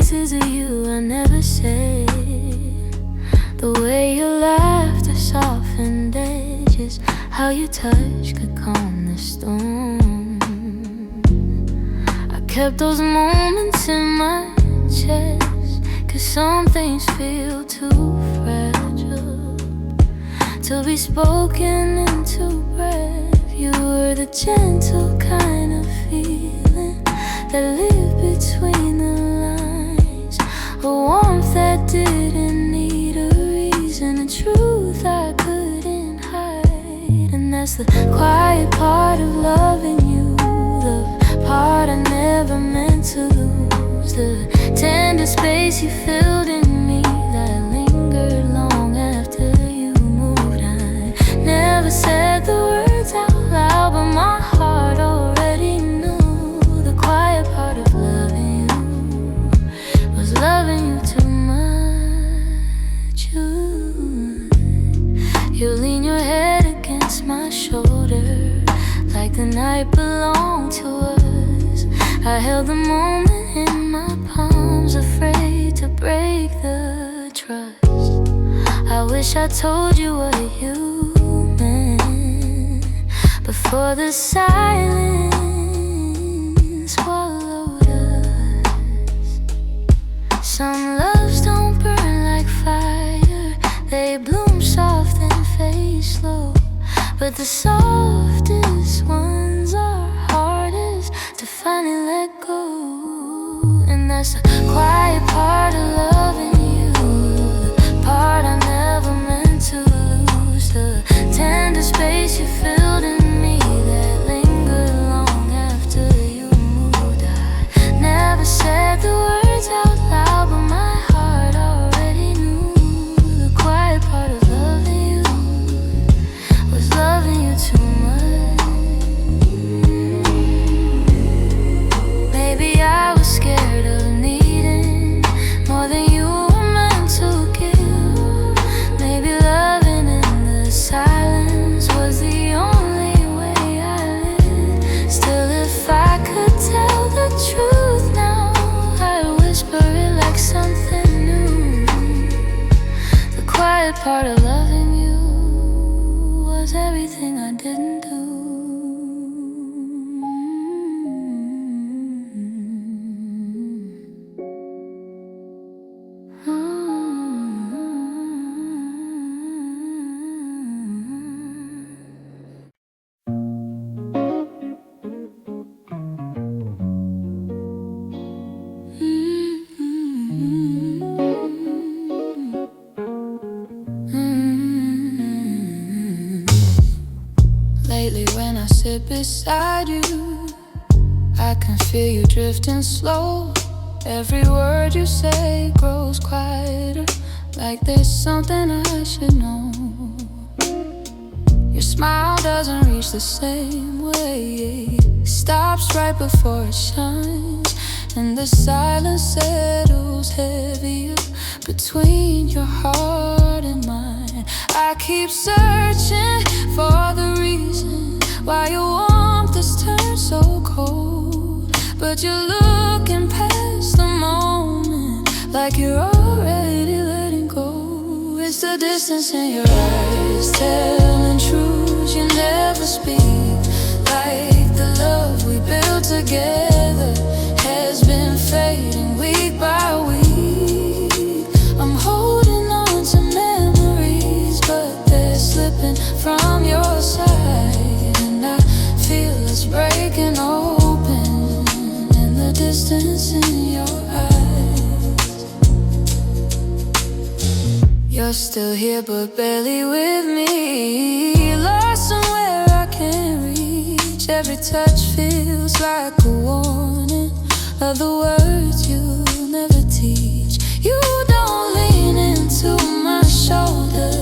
pieces of you I never said. The way your laughter softened edges, how your touch could calm the storm. I kept those moments in my chest, 'cause some things feel too fragile to be spoken into breath. You were the gentle kind of feeling that lived between the lines, a warmth that didn't need a reason, a truth I couldn't hide. And that's the quiet part of loving you, the part I never meant to lose, the tender space you filled in me that lingered long after you moved. I never said the words out loud, but my heart already knew. The quiet part of loving you was loving you too much. You lean your head against my shoulder like the night belonged to us. I held the moment in my palms, afraid to break the trust. I wish I told you what you meant before the silence swallowed us. Some loves don't burn like fire, they bloom soft and fade slow, but the softest ones are hardest to finally let go. And that's the quiet part of loving you, the part I never meant to lose, the tender space you filled in me that lingered long after you moved. I never said the words out loud, but my heart already knew. The quiet part of loving you was loving you too much. Maybe I was scared of needing more than you were meant to give. Maybe loving in the silence was the only way I lived. Still, if I could tell the truth now, I'd whisper it like something new. The quiet part of loving you was everything I didn't do. Lately when I sit beside you, I can feel you drifting slow. Every word you say grows quieter, like there's something I should know. Your smile doesn't reach the same way, stops right before it shines, and the silence settles heavier between your heart and mine. I keep searching for the reason why your warmth has turned so cold, but you're looking past the moment like you're already letting go. It's the distance in your eyes telling truths you never speak, like the love we built together has been fading week by week. I'm holding on to memories, but they're slipping from your side, and I feel it's breaking open in the distance in your eyes. You're still here but barely with me, lost somewhere I can't reach. Every touch feels like a warning of the words you never teach. You don't lean into my shoulder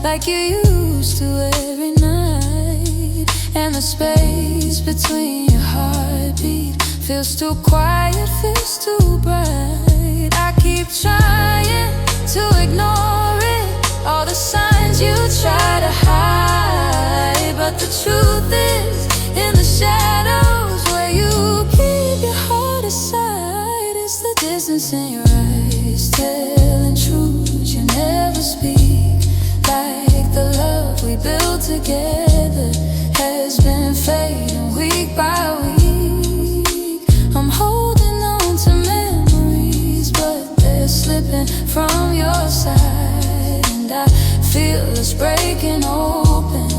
like you used to every night, and the space between your heartbeat feels too quiet, feels too bright. I keep trying to ignore it, all the signs you try to hide, but the truth is in the shadows where you keep your heart aside. It's the Distance in your eyes, telling truth you never speak. Like the love we built together has been fading week by week. I'm holding on to memories, but they're slipping from your side, and I feel us breaking open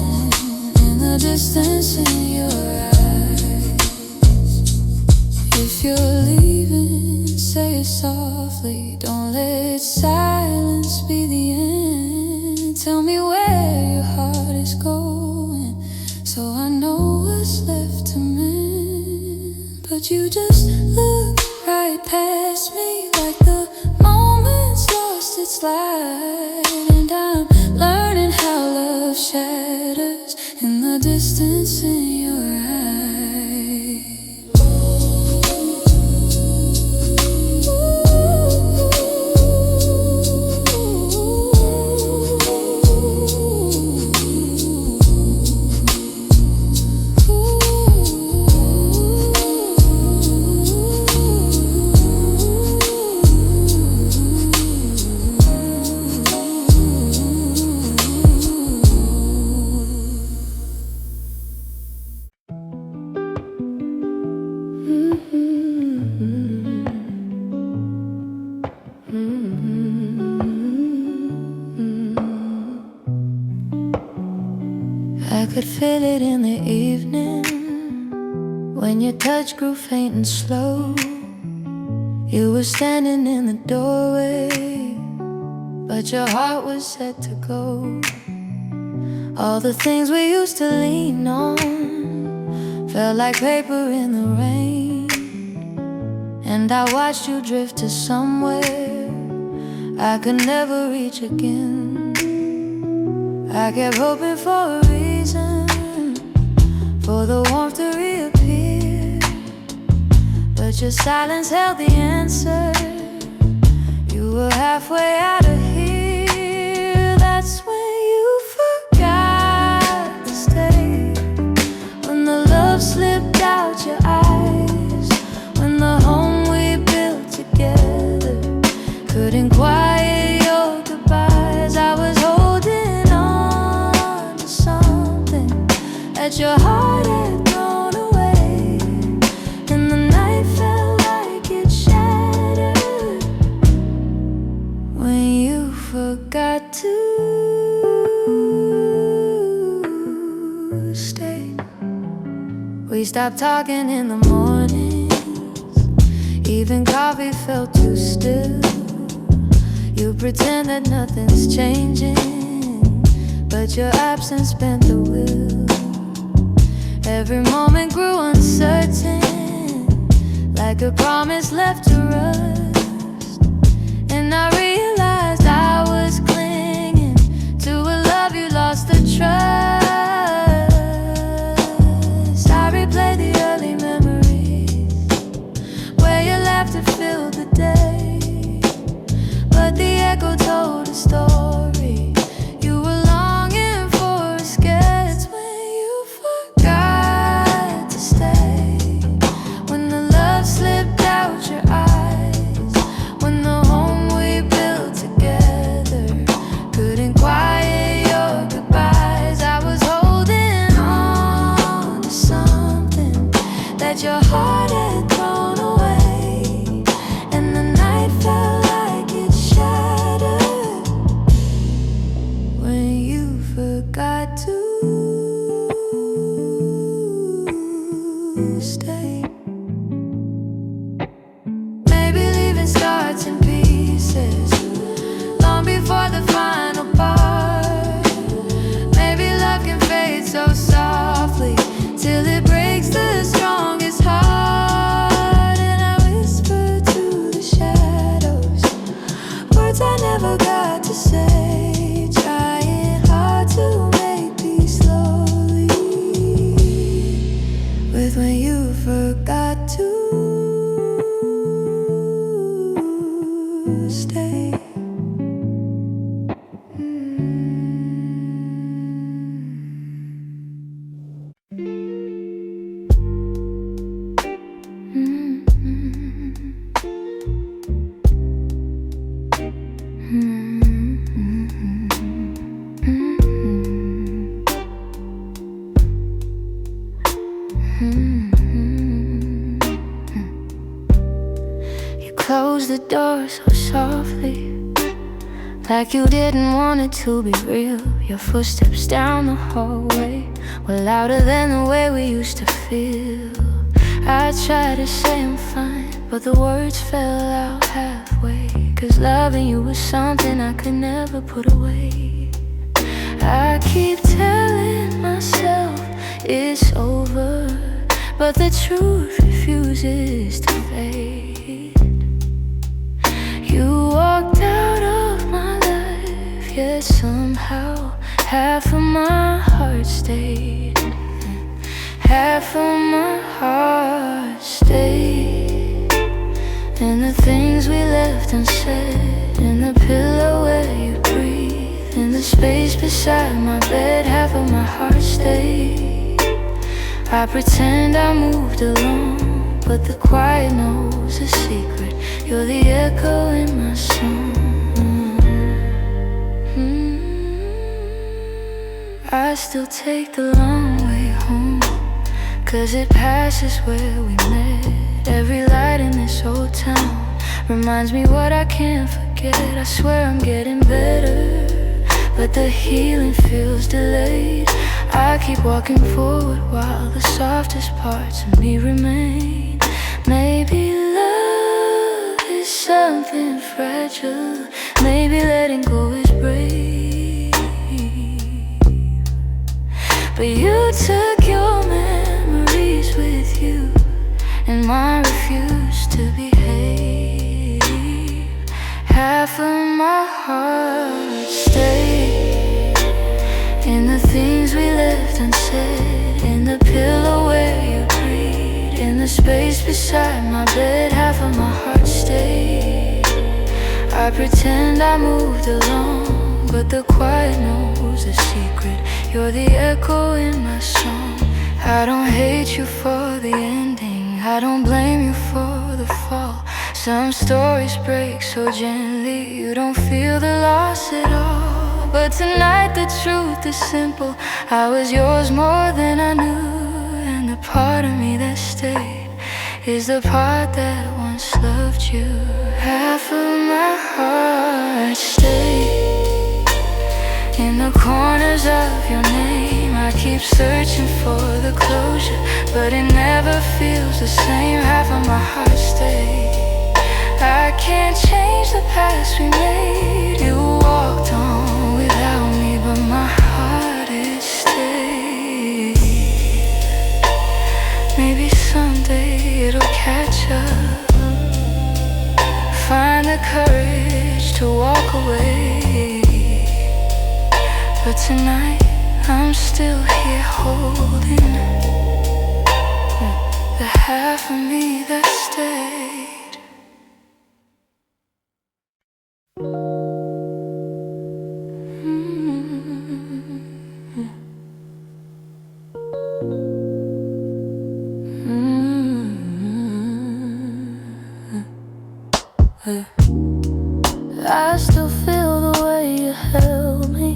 in the distance in your eyes. If you're leaving, say it softly, don't let silence be the end. Tell me where your heart is going, so I know what's left to mend. But you just look right past me, like the moment's lost its light. And I'm learning how love shatters in the distance in your eyes. I could feel it in the evening when your touch grew faint and slow. You were standing in the doorway, but your heart was set to go. All the things we used to lean on felt like paper in the rain, and I watched you drift to somewhere I could never reach again. I kept hoping for a reason for the warmth to reappear, but your silence held the answer. You were halfway out of here. That's when you forgot to stay, when the love slipped out your eyes, when the home we built together couldn't quiet your goodbyes. I was holding on to something that your heart had thrown away, and the night felt like it shattered when you forgot to stay. We stopped talking in the mornings, even coffee felt too still. You pretend that nothing's changing, but your absence bent the wheel. Every moment grew uncertain, like a promise left to rust. And I realized I was clinging to a love you lost the trust. I replay the early memories where your laughter filled the day, but the echo told a story you were longing for. Escapes when you forgot to stay, when the love slipped out your eyes, when the home we built together couldn't quiet your goodbyes. I was holding on to something that your heart had thrown away, and the night felt like it shattered when you forgot to stay. Maybe leaving starts in pieces long before the final part. Maybe love can fade so softly till it breaks the strongest heart. And I whisper to the shadows words I never got to say, trying hard to make peace slowly with when you forgot to stay. closed the door so softly, like you didn't want it to be real. Your footsteps down the hallway were louder than the way we used to feel. I tried to say I'm fine, but the words fell out halfway, 'cause loving you was something I could never put away. I keep telling myself it's over, but the truth refuses to fade. You walked out of my life, yet somehow half of my heart stayed. Half of my heart stayed. And the things we left unsaid, in the pillow where you breathe, in the space beside my bed, half of my heart stayed. I pretend I moved along, but the quiet knows a secret. You're the echo in my song. I still take the long way home, 'cause it passes where we met. Every light in this old town reminds me what I can't forget. I swear I'm getting better, but the healing feels delayed. I keep walking forward while the softest parts of me remain. Maybe love is something fragile, maybe letting go is brave. But you took your memories with you, and mine refused to behave. Half of my heart stayed, in the things we left unsaid, in the pillow where you breathe, in the space beside my bed, half of my heart stayed. I pretend I moved along, but the quiet knows a secret. You're the echo in my song. I don't hate you for the ending, I don't blame you for the fall. Some stories break so gently, you don't feel the loss at all. But tonight the truth is simple, I was yours more than I knew. And the part of me that stayed is the part that once loved you. Half of my heart stayed, in the corners of your name. I keep searching for the closure, but it never feels the same. Half of my heart stayed. I can't change the past we made. You walked on without me, but my heart is stayed. Maybe someday it'll catch up, find the courage to walk away. But tonight I'm still here holding the half of me that stayed. I still feel the way you held me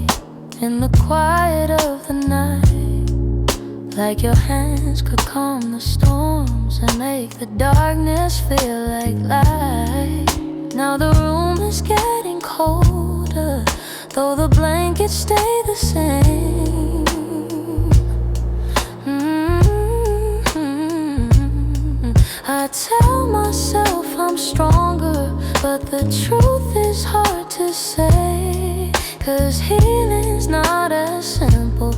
in the quiet of the night, like your hands could calm the storms and make the darkness feel like light. Now the room is getting colder, though the blankets stay the same. I tell myself I'm stronger, but the truth is hard to say. 'Cause healing's not as simple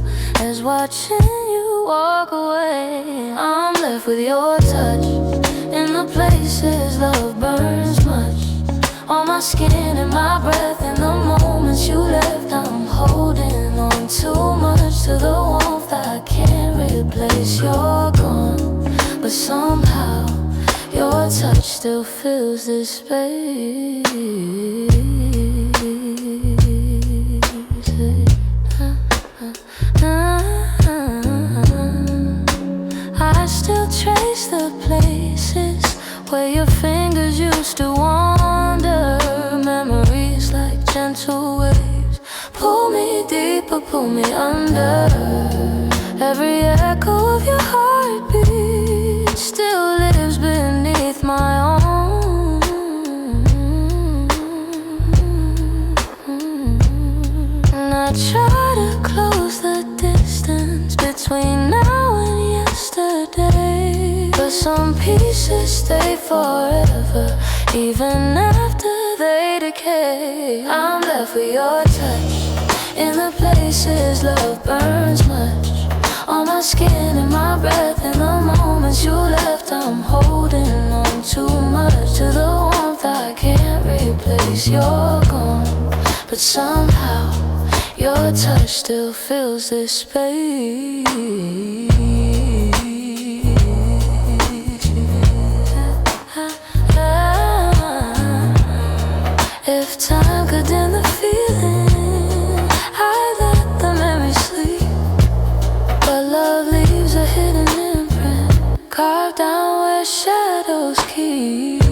as watching you walk away. I'm left with your touch in the places love burns much, on my skin and my breath. In the moments you left, I'm holding on too much to the warmth I can't replace. You're gone, but somehow your touch still fills this space. I still trace the places where your fingers used to wander. Memories like gentle waves pull me deeper, pull me under. Every echo of your heartbeat still lives beneath my own. even after they decay. I'm left with your touch in the places love burns much. On my skin and my breath, in the moments you left, I'm holding on too much to the warmth I can't replace. You're gone, but somehow your touch still fills this space. If time could dim the feeling, I'd let the memory sleep. But love leaves a hidden imprint, carved down where shadows keep.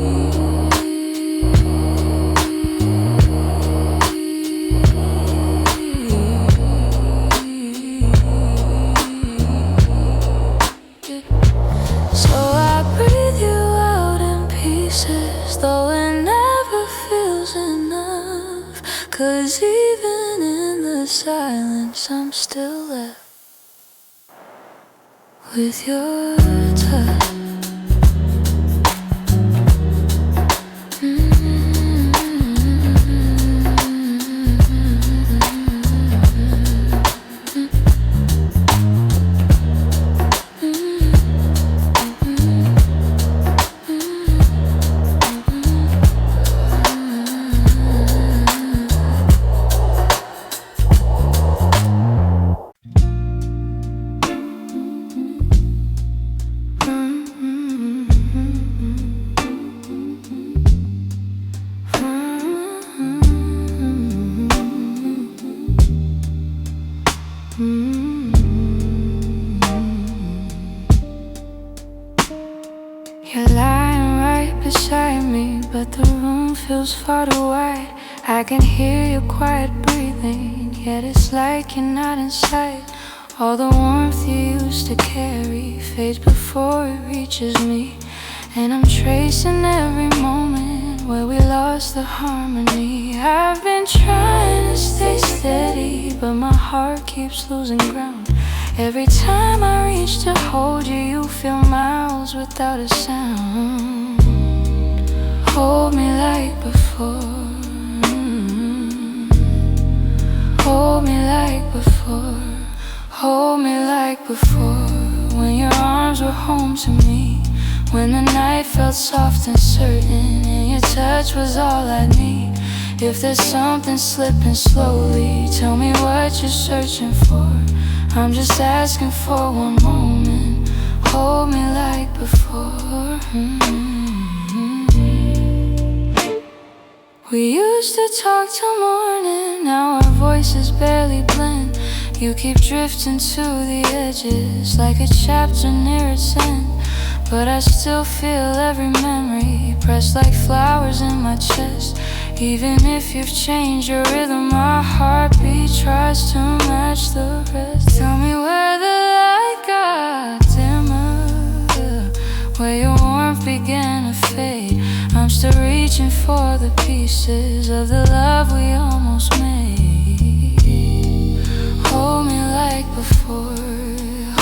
So I breathe you out in pieces, though it never feels enough. 'Cause even in the silence I'm still left with your touch. You're lying right beside me, but the room feels far too wide. I can hear your quiet breathing, yet it's like you're not in sight. All the warmth you used to carry fades before it reaches me, and I'm tracing every moment where we lost the harmony. I've been trying to stay steady, but my heart keeps losing ground. Every time I reach to hold you, you feel miles without a sound. Hold me like before, hold me like before, hold me like before. When your arms were home to me, when the night felt soft and certain, and your touch was all I need. If there's something slipping slowly, tell me what you're searching for. I'm just asking for one moment, hold me like before. We used to talk till morning, now our voices barely blend. You keep drifting to the edges like a chapter near its end, but I still feel every memory pressed like flowers in my chest. Even if you've changed your rhythm, my heartbeat tries to match the rest. Tell me where the light got dimmer, where your warmth began to fade. I'm still reaching for the pieces of the love we almost made. Hold me like before,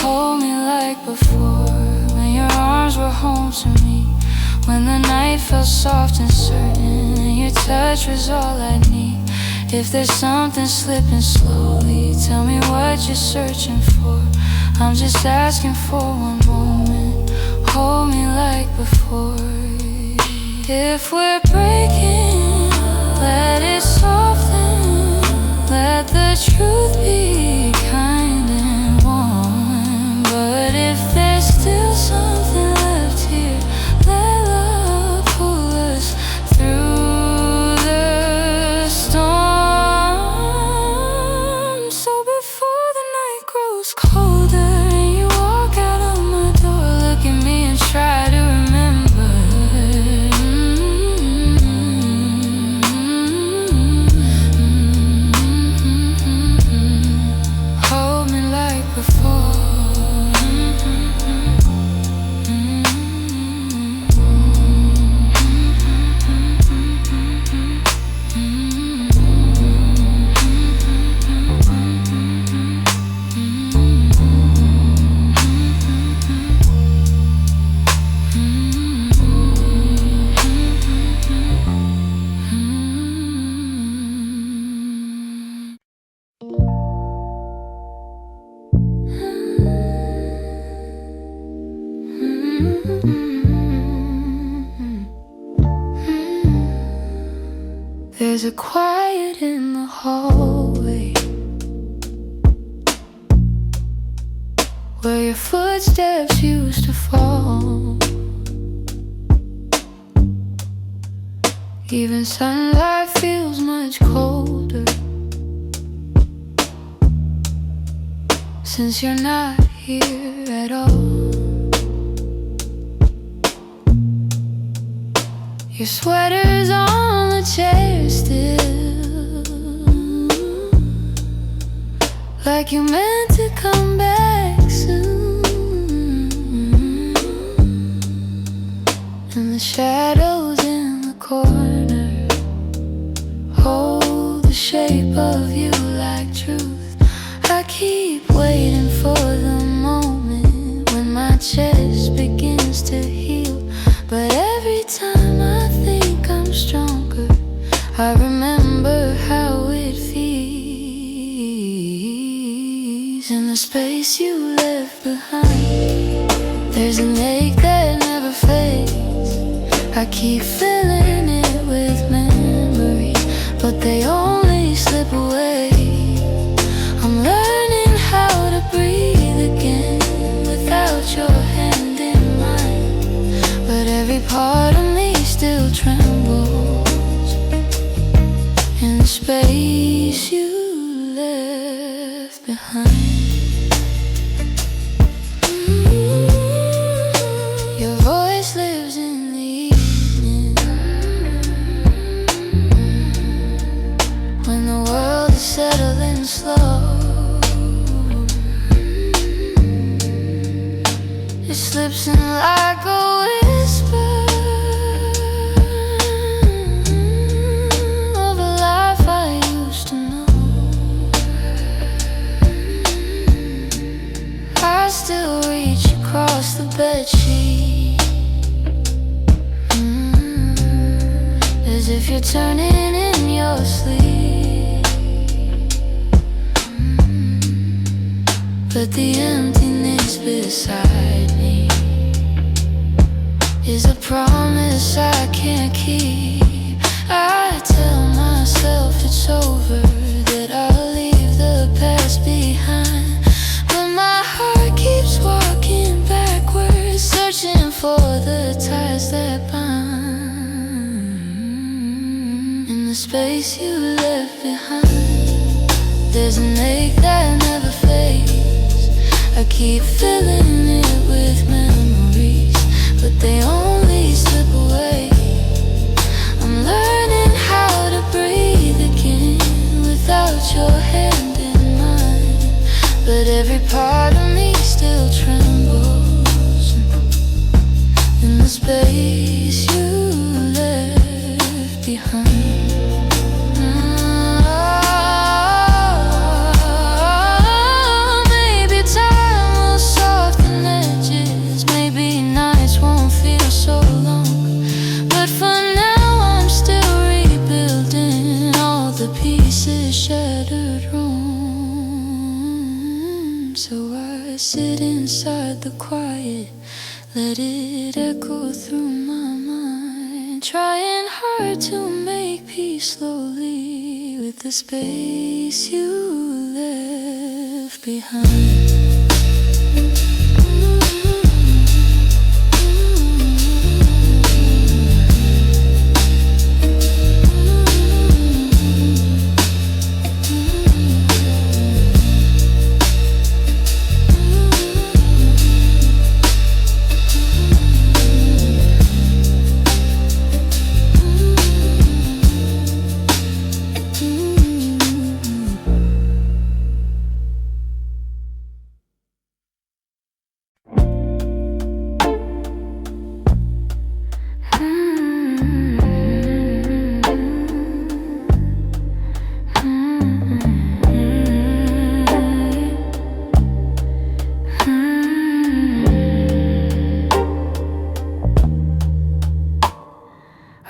hold me like before. When your arms were home to me, when the night felt soft and certain, and your touch was all I need. If there's something slipping slowly, tell me what you're searching for. I'm just asking for one moment, hold me like before. If we're breaking, let it soften, let the truth be kind and warm. But if there's still something left here, let love pull us through the storm. So before the night grows colder and you walk out of my door, look at me and try to remember. There's a quiet in the hallway where your footsteps used to fall. Even sunlight feels much colder since you're not here at all. Your sweater's on the chair still, like you meant to come back soon. And the shadows in the corner hold the shape of you like truth. I keep waiting for the moment when my chest begins to heal, but every time I think I'm stronger, I remember how it feels. In the space you left behind, there's an ache that never fades. I keep filling it with memories, but they only slip away. I'm learning how to breathe again without your hand in mine, but every part of me still trembles in the space you left behind. Your voice lives in the evening, when the world is settling slow. It slips in like a whisper of a life I used to know. I still reach across the bedsheet, as if you're turning in your sleep, but the emptiness beside me is a promise I can't keep. I tell myself it's over, that I'll leave the past behind, but my heart keeps walking backwards, searching for the ties that bind. In the space you left behind, there's an ache that never fades. I keep filling it with memories, but they only slip away. I'm learning how to breathe again without your hand in mine, but every part of me still trembles in the space you left behind. Shattered room, so I sit inside the quiet, let it echo through my mind, trying hard to make peace slowly with the space you left behind.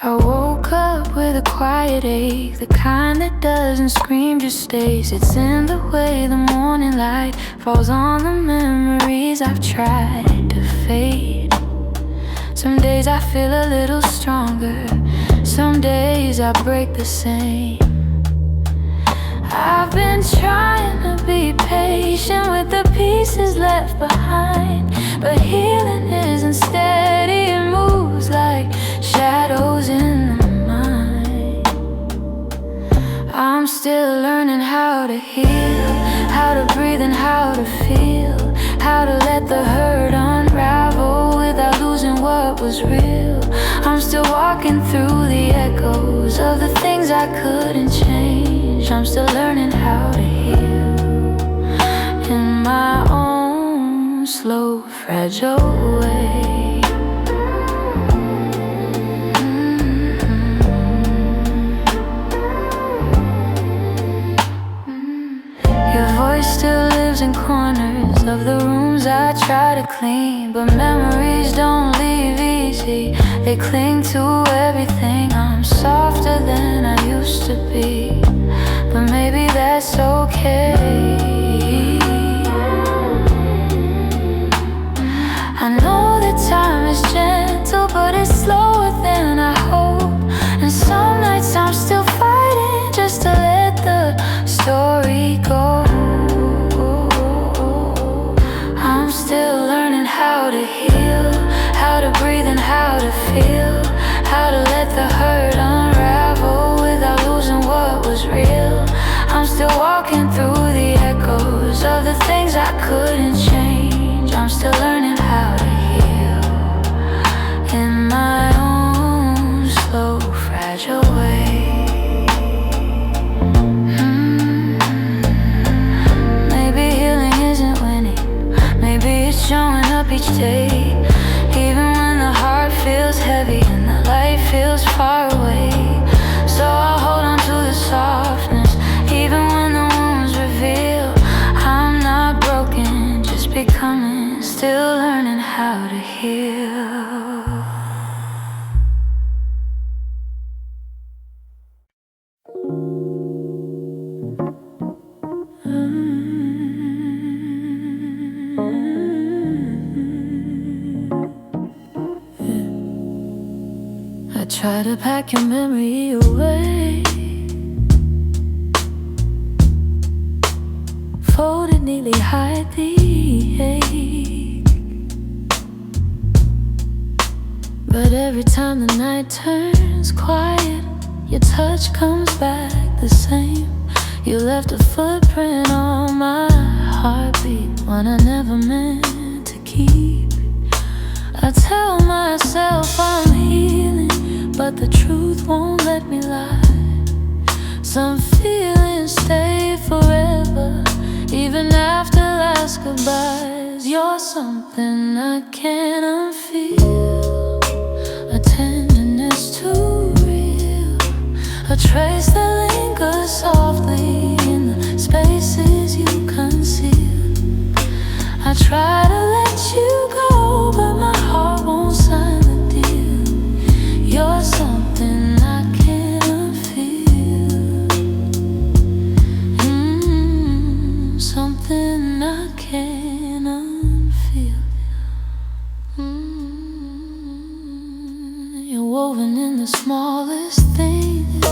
I woke up with a quiet ache, the kind that doesn't scream, just stays. It's in the way the morning light falls on the memories I've tried to fade. Some days I feel a little stronger, Some days I break the same. I've been trying to be patient with the pieces left behind, but healing isn't steady, it moves like shadows in the mind. I'm still learning how to heal, how to breathe and how to feel, how to let the hurt unravel without losing what was real. I'm still walking through the echoes of the things I couldn't change. I'm still learning how to heal in my own slow, fragile way. Your voice still lives in corners of the rooms I try to clean, but memories don't leave easy. They cling to everything. I'm softer than I used to be, but maybe that's okay. I know that time is gentle, but it's slower than I hope. And some nights I'm still fighting just to let the story go. I'm still learning how to heal, how to breathe and how to feel, how to let the hurt unravel without losing what was real. I'm still walking through the echoes of the things I couldn't change. I'm still learning how to heal in my own slow, fragile way. Maybe healing isn't winning, maybe it's showing up each day, even when the heart feels heavy and the light feels far away. So I'll hold on to the softness, even when the wounds reveal I'm not broken, just becoming, still learning how to heal. I try to pack your memory away, fold it neatly, hide the ache. But every time the night turns quiet, your touch comes back the same. You left a footprint on my heartbeat, one I never meant to keep. I tell myself I'm healing, but the truth won't let me lie. Some feelings stay forever, even after last goodbyes. You're something I can't unfeel, a tenderness too real, a trace that lingers softly in the spaces you conceal. I try to let you go, but my heart won't sign the deal. You're something I can't unfeel, something I can't unfeel. You're woven in the smallest things,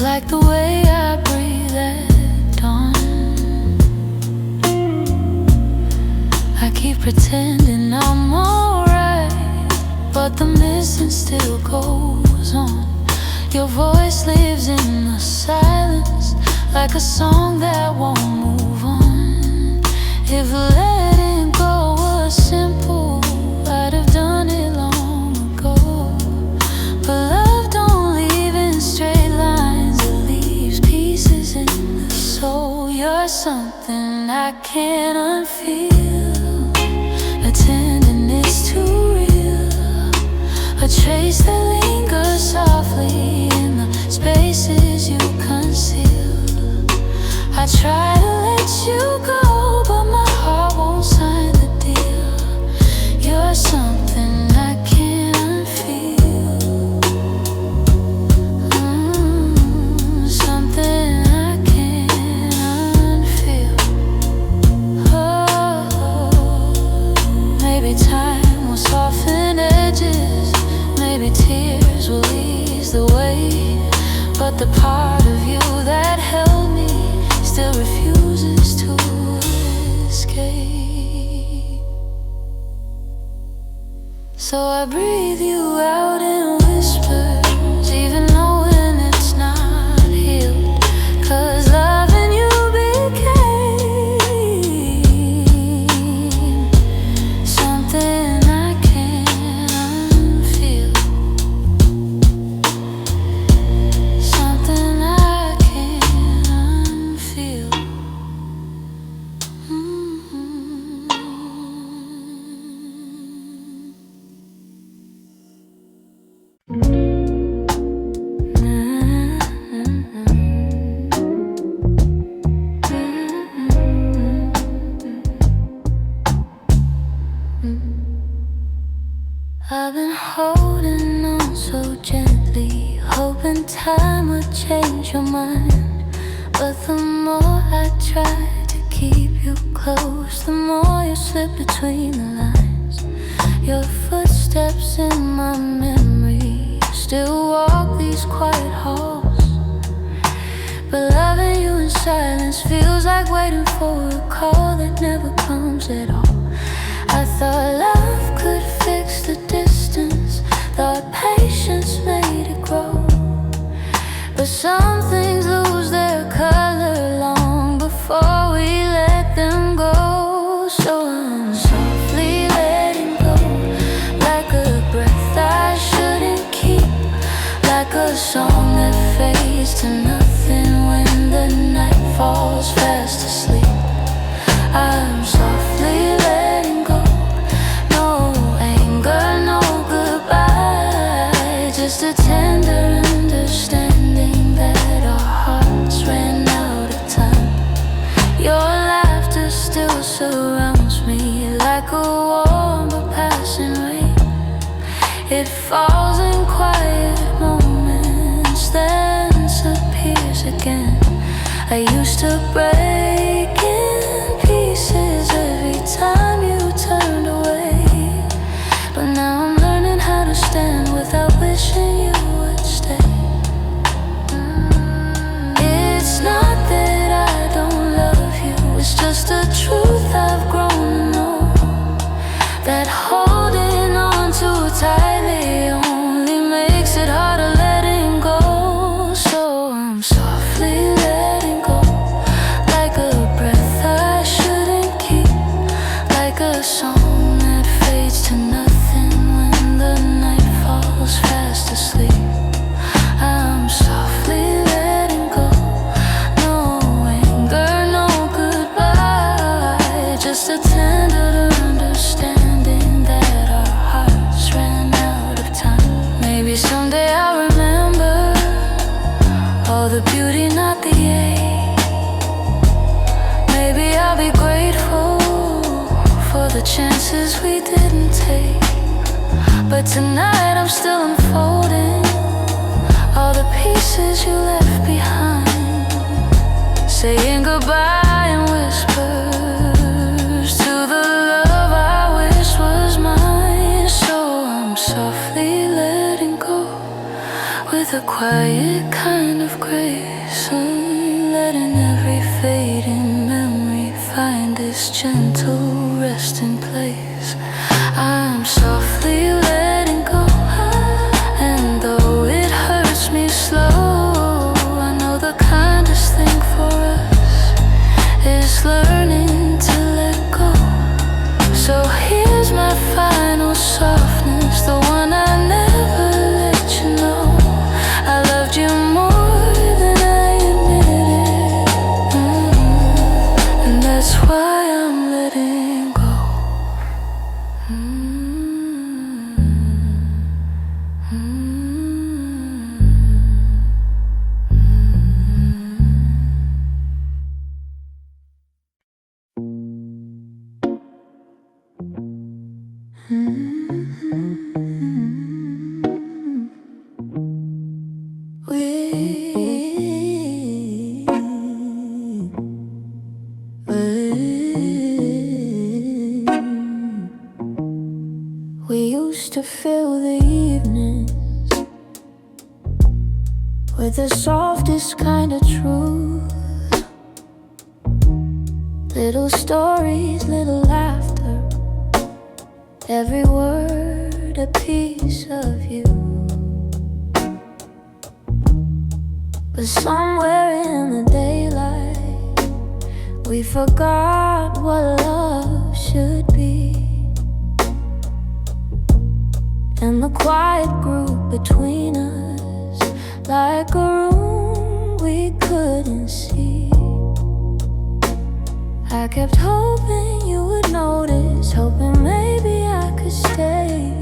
like the way I breathe at dawn. I keep pretending I'm alright, but the missing still goes on. Your voice lives in the silence, like a song that won't move on. If letting go was simple, I'd have done it long ago. But love don't leave in straight lines, it leaves pieces in the soul. You're something I can't unfeel, a tenderness too real, a trace that lingers softly in the spaces you conceal. I try to let you go, but my heart won't sign the deal. You're something I can't unfeel, something I can't unfeel. Oh, maybe time will soften edges, but the part of you that held me still refuses to escape. So I breathe you out in whispers, even knowing it's not healed, 'cause loving you became something I can't unfeel, something I can't unfeel. I've been holding on so gently, hoping time would change your mind. But the more I try to keep you close, the more you slip between the lines. Your footsteps in my memory still walk these quiet halls, but loving you in silence feels like waiting for a call that never comes at all. I thought love could fix the distance, thought patience made it grow, but some things lose their color long before we let them go. So I'm softly letting go, like a breath I shouldn't keep, like a song that fades to nothing when the night falls fast asleep. I'm softly letting go, no anger, no goodbye, just a tender understanding that our hearts ran out of time. Your laughter still surrounds me like a warm but passing rain. It falls in quiet moments, then disappears again. I used to break in pieces every time you turned away, but now I'm learning how to stand without wishing you would stay. It's not that I don't love you, it's just a truth I've grown to know, that holding on too tightly only makes it harder letting go. So I'm softly letting go, like a breath I shouldn't keep, like a song that fades to nothing when the night falls fast asleep. I'm softly letting go, no anger, no goodbye, just a tender understanding that our hearts ran out of time. Maybe someday I'll remember all the beauty, not the ache. Maybe I'll be grateful for the chances we didn't take. But tonight I'm still unfolding all the pieces you left behind, saying goodbye in whispers to the love I wish was mine. So I'm softly letting go, with a quiet kind of grace, letting every fading memory find its gentle resting place. I'm softly letting go, and though it hurts me slow, I know the kindest thing for us is learning to let go. So here's my final softness, the one I never let you know. I loved you more than I admitted, and that's why I'm letting go. with the softest kind of truth. Little stories, little laughter, every word a piece of you. But somewhere in the daylight, we forgot what love should be. And the quiet grew between us like a room we couldn't see. I kept hoping you would notice, hoping maybe I could stay.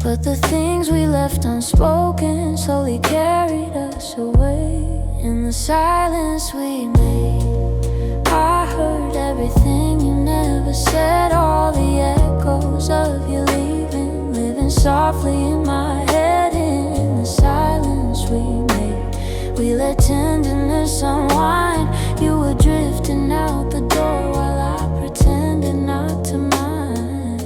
But the things we left unspoken slowly carried us away. In the silence we made, I heard everything you never said, all the echoes of you leaving, living softly in my head. In the silence we made, we let tenderness unwind. You were drifting out the door while I pretended not to mind.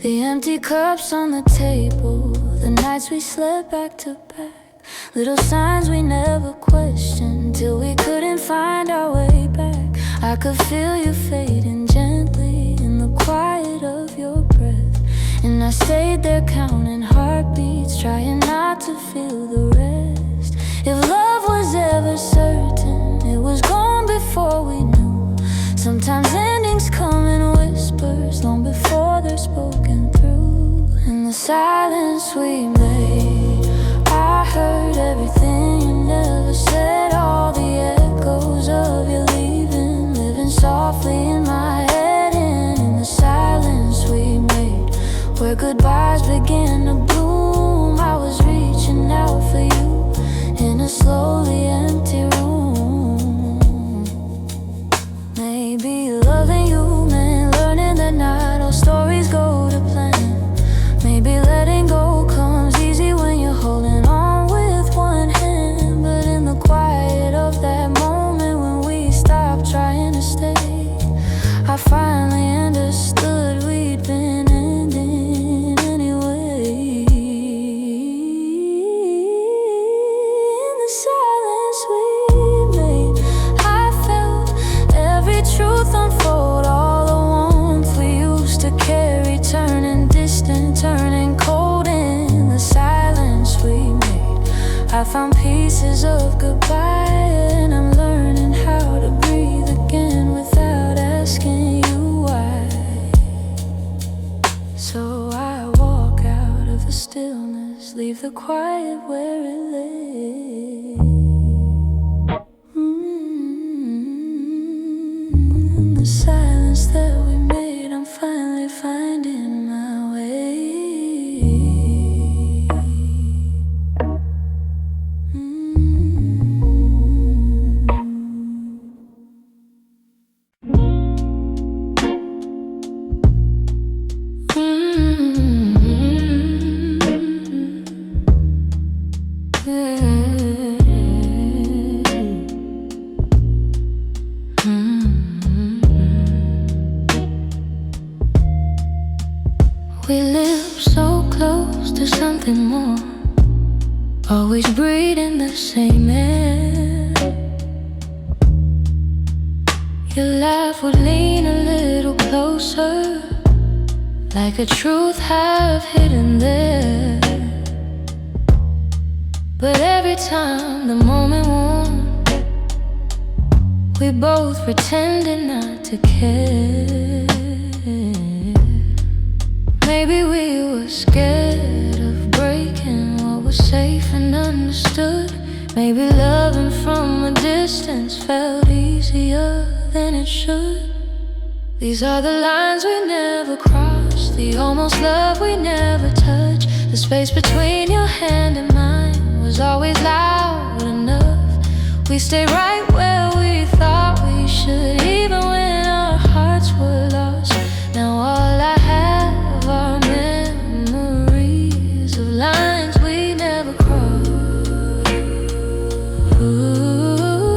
The empty cups on the table, the nights we slept back to back, little signs we never questioned till we couldn't find our way back. I could feel you fading gently in the quiet of your breath, and I stayed there counting heartbeats, trying not to feel the rest. If love was ever certain, it was gone before we knew. Sometimes endings come in whispers long before they're spoken through. In the silence we made, I heard everything you never said, all the echoes of you leaving, living softly in my head. And in the silence we made, where goodbyes began to bloom, I was reaching out for you in a slowly empty room. Maybe loving you meant learning that not all stories go to plan. Maybe letting go comes easy when you're holding on with one hand. But in the quiet of that moment when we stopped trying to stay, I finally understood we'd been ending anyway. In the silence we made, I felt every truth unfold, all the warmth we used to carry turning distant, turning cold. In the silence we made, I found pieces of goodbye, and I'm learning how to breathe again without asking you why. So I walk out of the stillness, leave the quiet where it lay. In the silence that we made, I'm finally finding my way. We live so close to something more, always breathing the same air. Your laugh would lean a little closer, like a truth half hidden there. But every time the moment warmed, we both pretended not to care. Maybe we were scared of breaking what was safe and understood. Maybe loving from a distance felt easier than it should. These are the lines we never crossed, the almost love we never touched. The space between your hand and mine was always loud enough. We stayed right where we thought we should, even when our hearts were lost. Now all I have are memories of lines we never crossed. Ooh.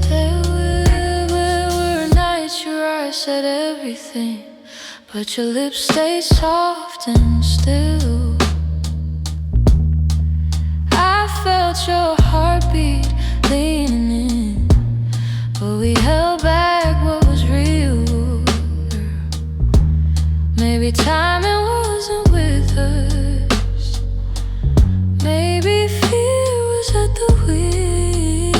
There were nights your eyes said everything but your lips stay soft and still. I felt your heartbeat leaning in, but we held back what was real. Maybe timing wasn't with us. Maybe fear was at the wheel.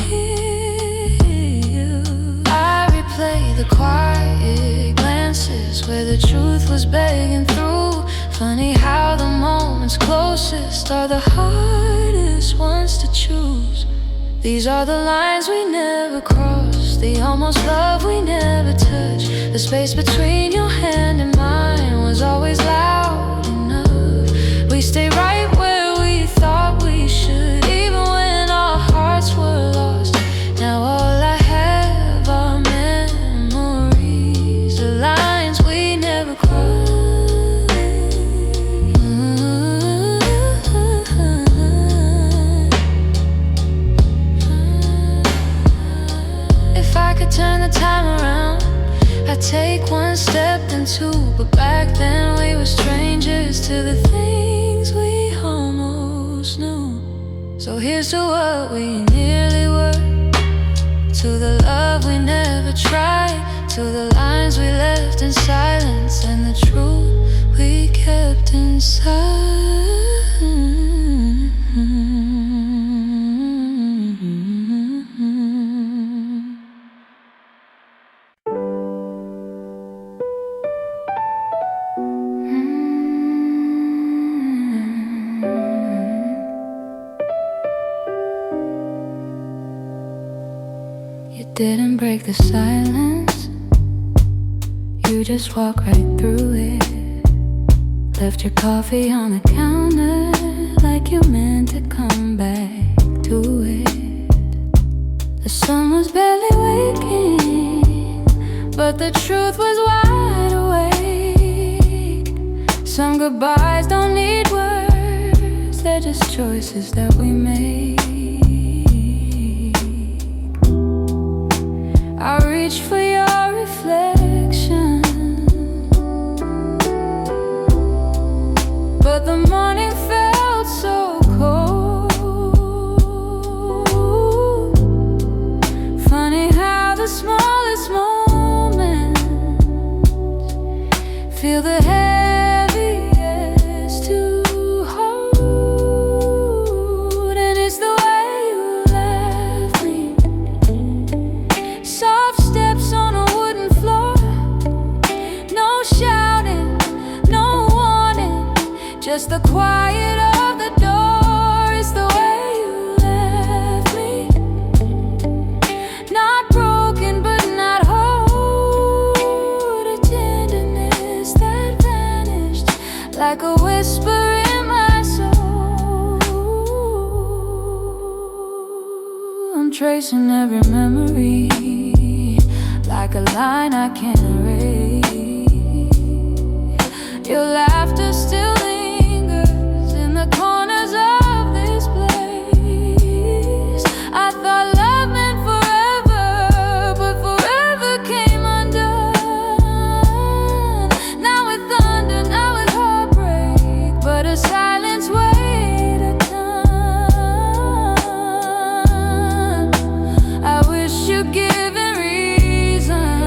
I replay the quiet glances where the truth was begging through. Funny how the moments closest are the hardest ones to choose. These are the lines we never crossed, the almost love we never touched. The space between your hand and mine was always loud enough. We stayed right where we thought we should, even when our hearts were lost. Now all I have are memories, the lines we never crossed. If I could turn the time around, I'd take one step then two, but back then we were strangers to the things we almost knew. So here's to what we nearly were, to the love we never tried, to the lines we left in silence, and the truth we kept inside. You didn't break the silence, you just walked right through it. Left your coffee on the counter like you meant to come back to it. The sun was barely waking, but the truth was wide awake. Some goodbyes don't need words, they're just choices that we make. I reach for your reflection, but the morning felt so cold. Funny how the smallest moments feel the heaviest to hold. And it's the way you left me, soft steps on a wooden floor, no shouting, no warning, just the quiet of the door. It's the way you left me, not broken but not whole. A tenderness that vanished like a whisper in my soul. I'm tracing every memory like a line I can't erase. Your laughter still lingers in the corners of this place. I thought love meant forever, but forever came undone. Now with thunder, now with heartbreak, but a silence weighed a ton. I wish you'd given reason,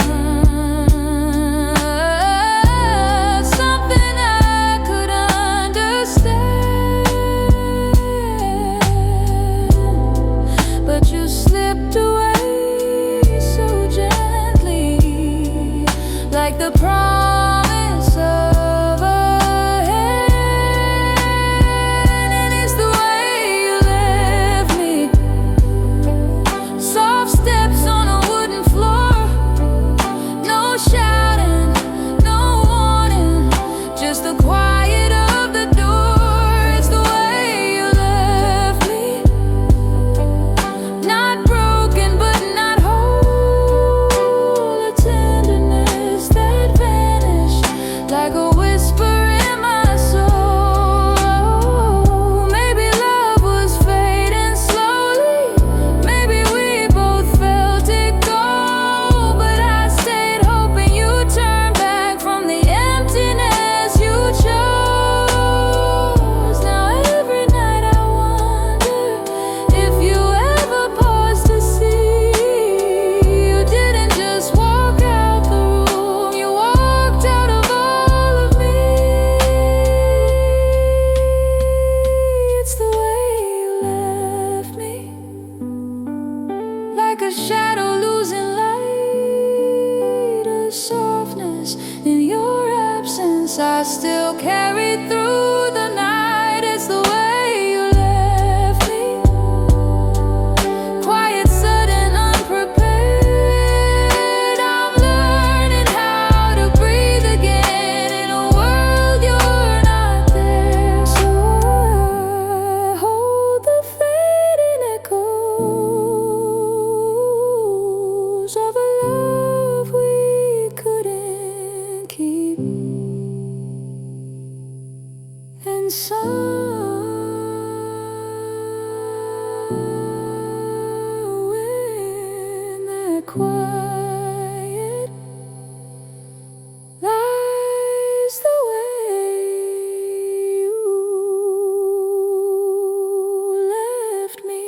moments I still carry through the night. It's the way you left me, quiet, sudden, unprepared. I'm learning how to breathe again in a world you're not there. So I hold the fading echoes of a love we couldn't keep. And somewhere in that quiet lies the way you left me.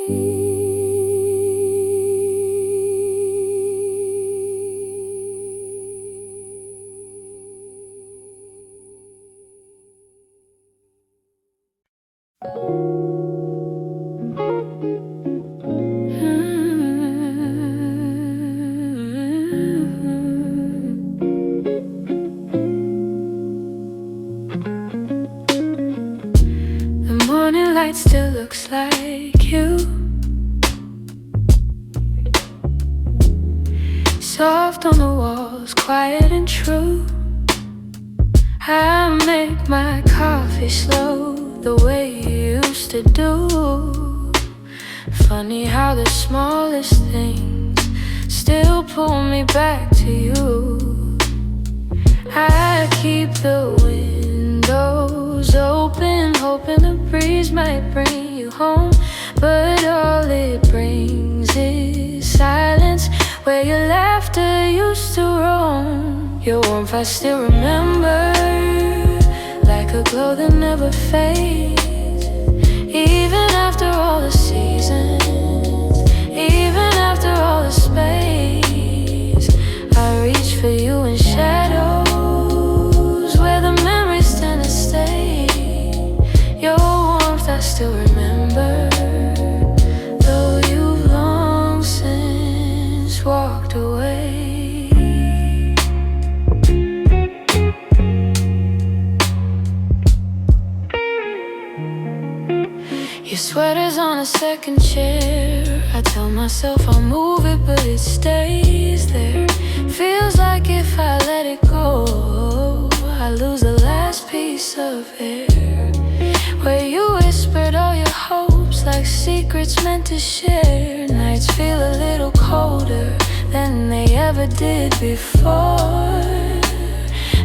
The morning light still looks like you, soft on the walls, quiet and true. I make my coffee slow, the way you used to do. Funny how the smallest things still pull me back to you. I keep the windows open, hoping the breeze might bring you home. But all it brings is silence, where your laughter used to roam. Your warmth I still remember, like a glow that never fades. Even after all the seasons, even after all the space, I reach for you in shadows, where the memories tend to stay. Your warmth I still remember, though you've long since walked away. Your sweater's on a second chair. I tell myself I'll move it, but it stays there. Feels like if I let it go, I lose the last piece of air. Where you whispered all your hopes, like secrets meant to share. Nights feel a little colder than they ever did before.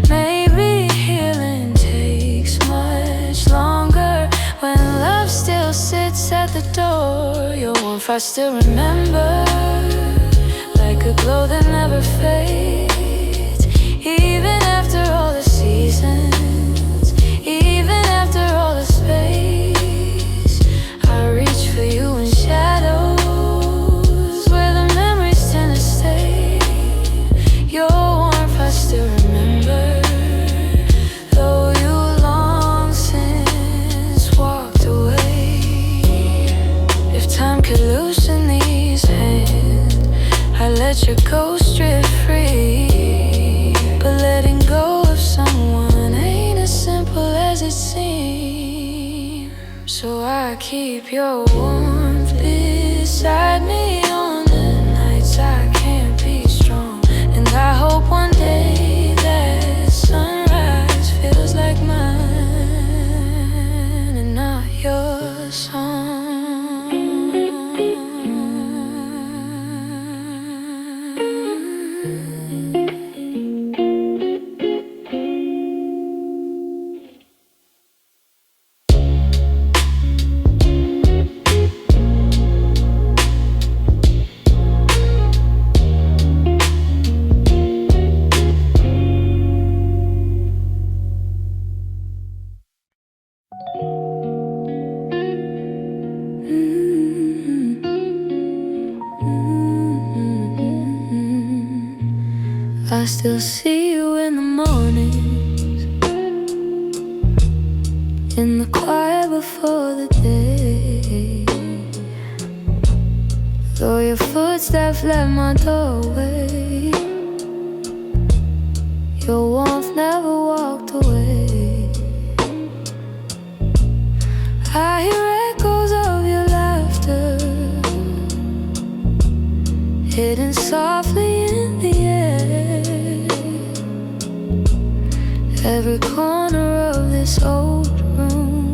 Maybe healing takes much longer when love still sits at the door. Your warmth I still remember, like a glow that never fades. Even after all the seasons, even after all the space, I reach for you in shadows, where the memories tend to stay. Your warmth I still remember, though you long since walked away. If time could loosen these hands, I let your ghost drift free. But letting go of someone ain't as simple as it seems. So I keep your warmth beside me on the nights I can't be strong. And I hope one day that sunrise feels like mine and not your song. I still see you in the mornings, in the quiet before the day. Though your footsteps left my doorway, your warmth never walked away. Every corner of this old room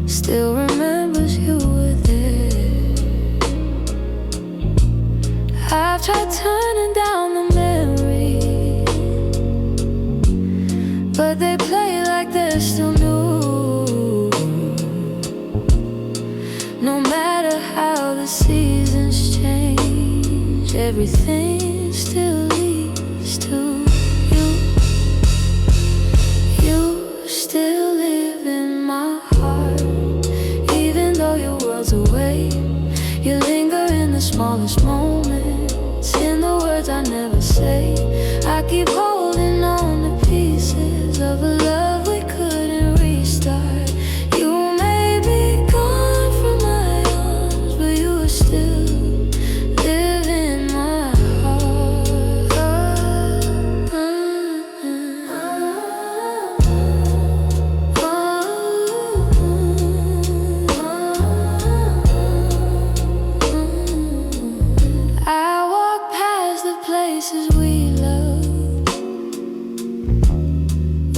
still remembers you were there. I've tried turning down the memories, but they play like they're still new. No matter how the seasons change, everything still leads to you. You still live in my heart, even though your world's away. You linger in the smallest moments, in the words I never say. I keep holding on to pieces of a love we couldn't restart. You may be gone from my arms, but you are still live in my heart. I walk past the places we loved,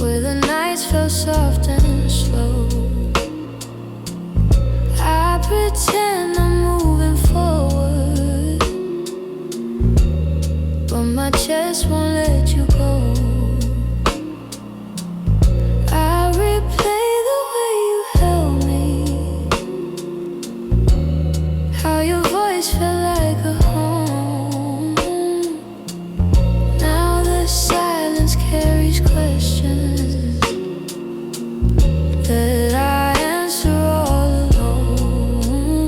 where the nights felt soft and slow. I pretend I'm moving forward, but my chest won't let you go. I replay the way you held me, how your voice felt like a home. Now the silence carries questions that I answer all alone.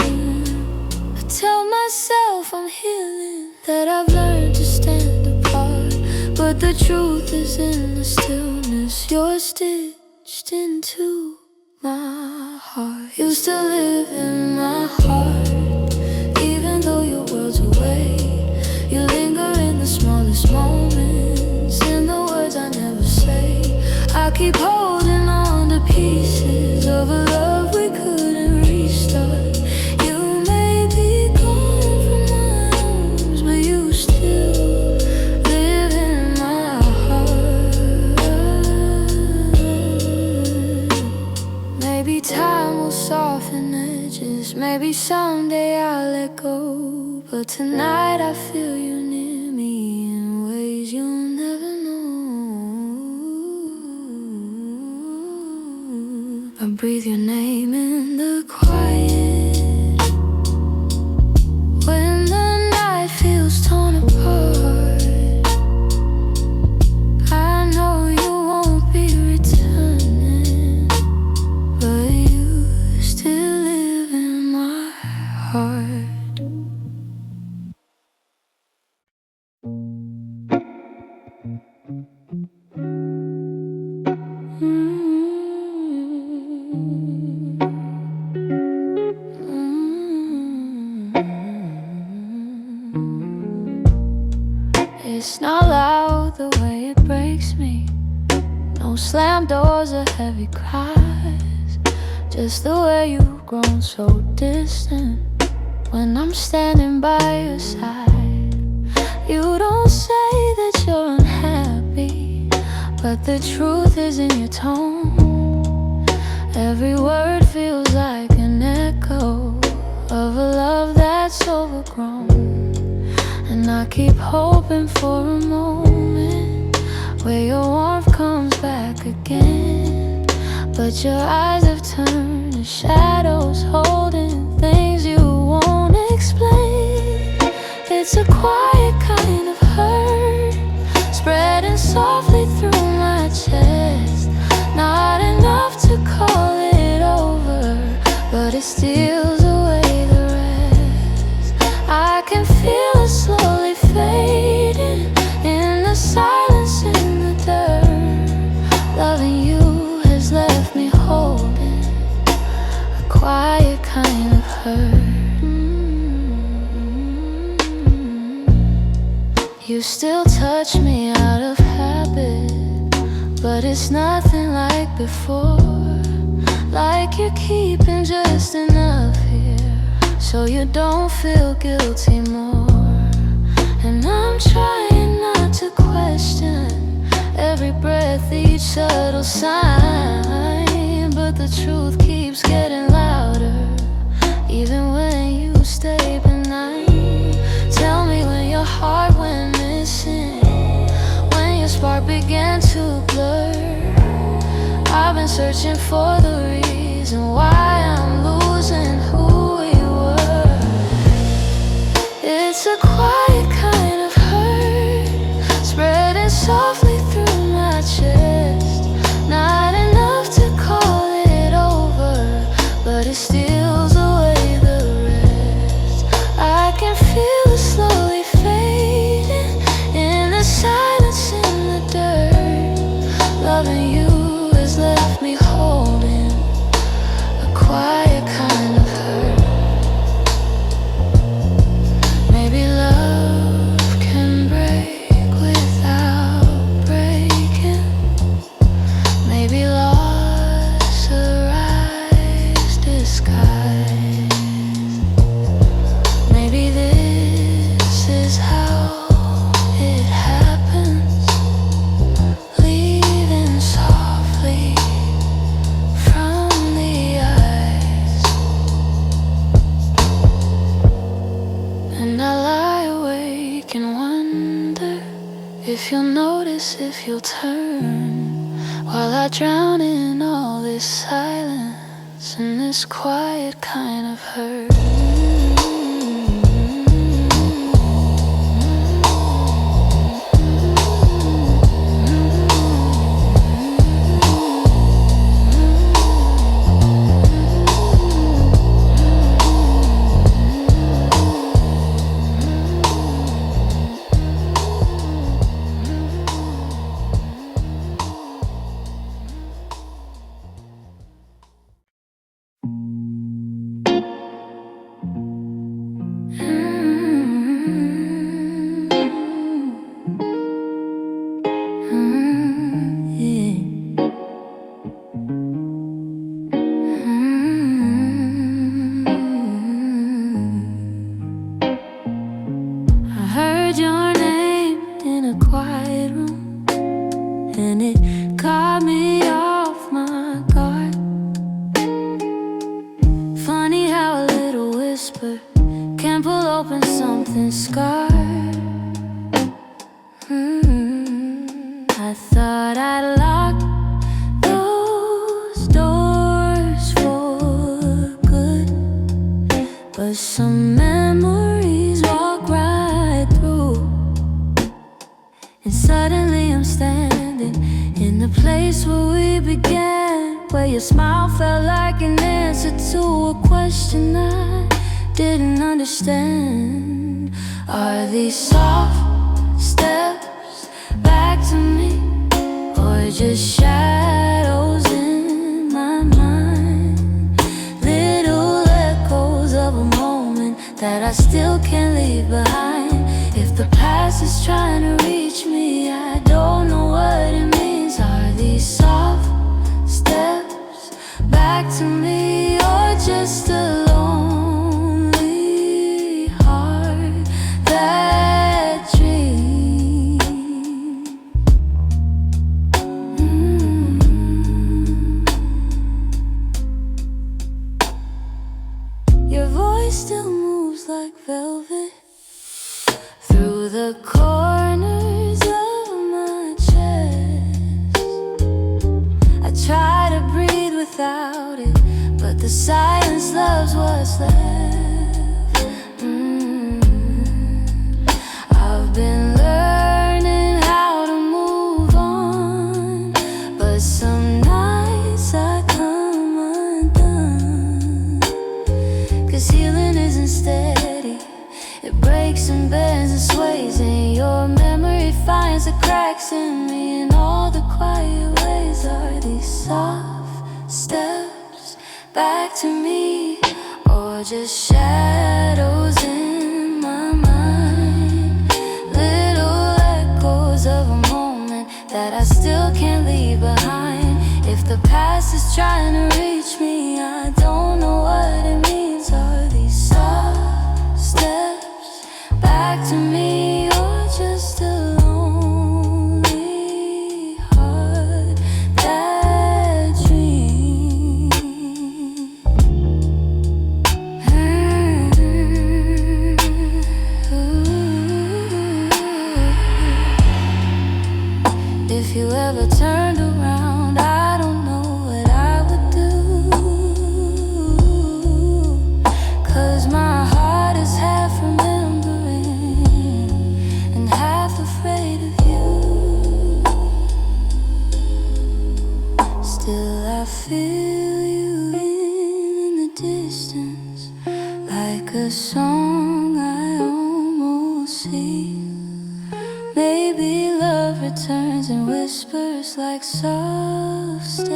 I tell myself I'm healing, that I've learned to stand apart, but the truth is in the stillness. You're stitched into my heart. You still live in my heart, even though your world's away. You linger in the smallest moments, in the words I never say. I keep holding on to pieces of a love we couldn't restart. You may be gone from my arms, but you still live in my heart. Maybe time will soften edges, maybe someday I'll let go, but tonight I feel you near me in ways you'll never know. I breathe your name in the quiet, when the night feels torn apart. I know you won't be returning, but you still live in my heart. It's not loud the way it breaks me, no slam doors or heavy cries, just the way you've grown so distant when I'm standing by your side. You don't say that you're unhappy, but the truth is in your tone. Every word feels like an echo of a love that's overgrown. And I keep hoping for a moment where your warmth comes back again, but your eyes have turned to shadows, holding things you won't explain. It's a quiet kind of hurt, spreading softly through my chest. Not enough to call it over, but it steals away the rest. I can feel it slowly fading in the silence, in the dirt. Loving you has left me holding a quiet kind of hurt. You still touch me out of habit, but it's nothing like before. Like you're keeping just enough here so you don't feel guilty more. And I'm trying not to question every breath, each subtle sign. But the truth keeps getting louder, even when you stay benign. Tell me when your heart went missing, when your spark began to blur. I've been searching for the reason why I'm losing who we were. It's a quiet kind of hurt, spreading softly through my chest. Not enough to call it over, but it steals away the rest. I can feel it slowly fading in the silence, in the dirt. Loving you has left me holding a quiet kind of hurt. Maybe love can break without breaking. Maybe loss arrives disguised. Maybe this is how it happens, leaving softly from the eyes. And I lie awake and wonder if you'll notice, if you'll turn, while I drown in all this silence and this quiet kind of hurt. I heard your name in a quiet room, and it caught me off my guard. Funny how a little whisper can pull open something scarred. I thought I'd lock those doors for good, but some memories walk right through. And suddenly I'm standing in the place where we began, where your smile felt like an answer to a question I didn't understand. Are these soft steps back to me, or just shadows in my mind? Little echoes of a moment that I still can't leave behind. If the past is trying to reach me, I don't know what it means. Are these soft steps back to me, or just a lonely heart that dreams? Your voice still moves like velvet through the corners of my chest. I try to breathe without it, but the silence loves what's left. I've been learning how to move on, but some nights I come undone. 'Cause healing isn't steady, it breaks and bends and sways, and your memory finds the cracks in me. In all the quiet ways, are these soft steps back to me, or just shadows in my mind? Little echoes of a moment that I still can't leave behind. If the past is trying to reach me, I don't know what it means. Are these soft steps back to me, or just a lonely turned around, I don't know what I would do. 'Cause my heart is half remembering and half afraid of you. Still I feel you in the distance, like a song I almost see. Maybe love returns and whispers like soft steps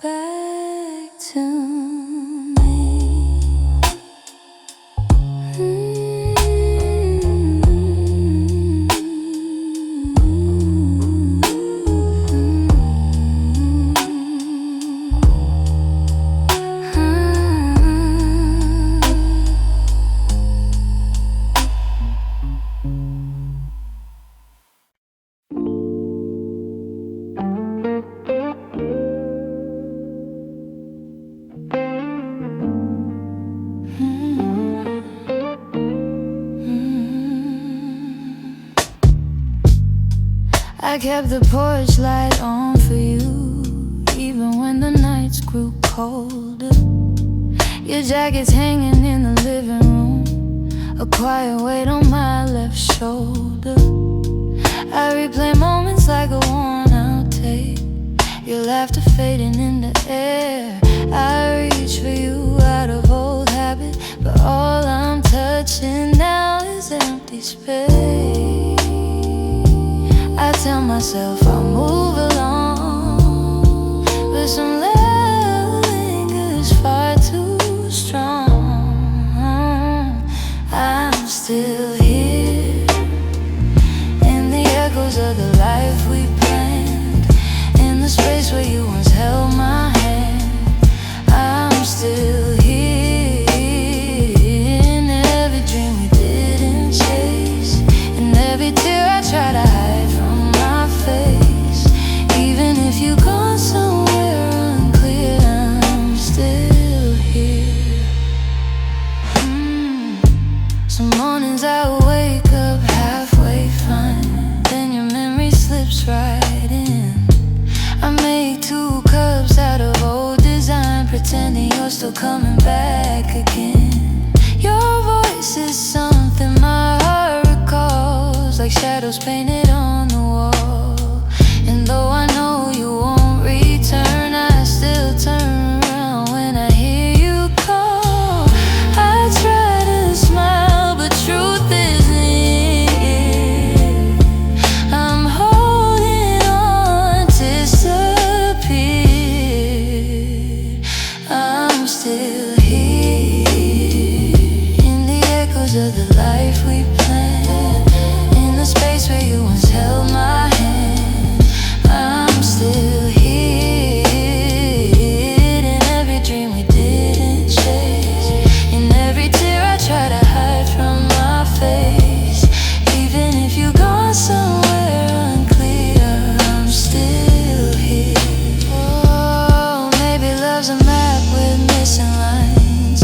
back to me. I kept the porch light on for you, even when the nights grew colder. Your jacket's hanging in the living room, a quiet weight on my left shoulder. I replay moments like a worn-out tape, your laughter fading in the air. I reach for you out of old habit, but all I'm touching now is empty space. I tell myself I'll move along, but some love lingers far too strong. I'm still here in the echoes of the life we planned, in the space where you once held my hand. I'm still here in every dream we didn't chase, in every tear I try to hide from my face. Even if you've gone somewhere unclear, I'm still here. Some mornings I wake up halfway fine, then your memory slips right in. I make 2 cups out of old design, pretending you're still coming back again. Your voice is something my heart recalls, like shadows painted on the wall. And though I know you won't return, I still turn around when I hear you call. I try to smile, but truth isn't it. I'm holding on, disappeared. I'm still here in the echoes of the life we planned, in the space where you once held my hand. I'm still here in every dream we didn't chase, in every tear I try to hide from my face. Even if you've gone somewhere unclear, I'm still here. Oh, maybe love's a map with missing lines.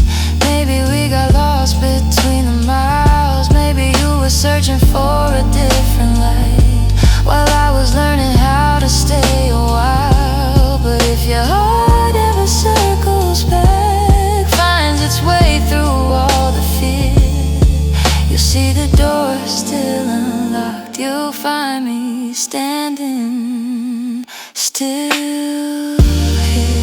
Maybe we got lost between the miles. Maybe you were searching for a different light, while I was learning how to stay a while. But if your heart ever circles back, finds its way through all the fear, you'll see the door still unlocked. You'll find me standing still here.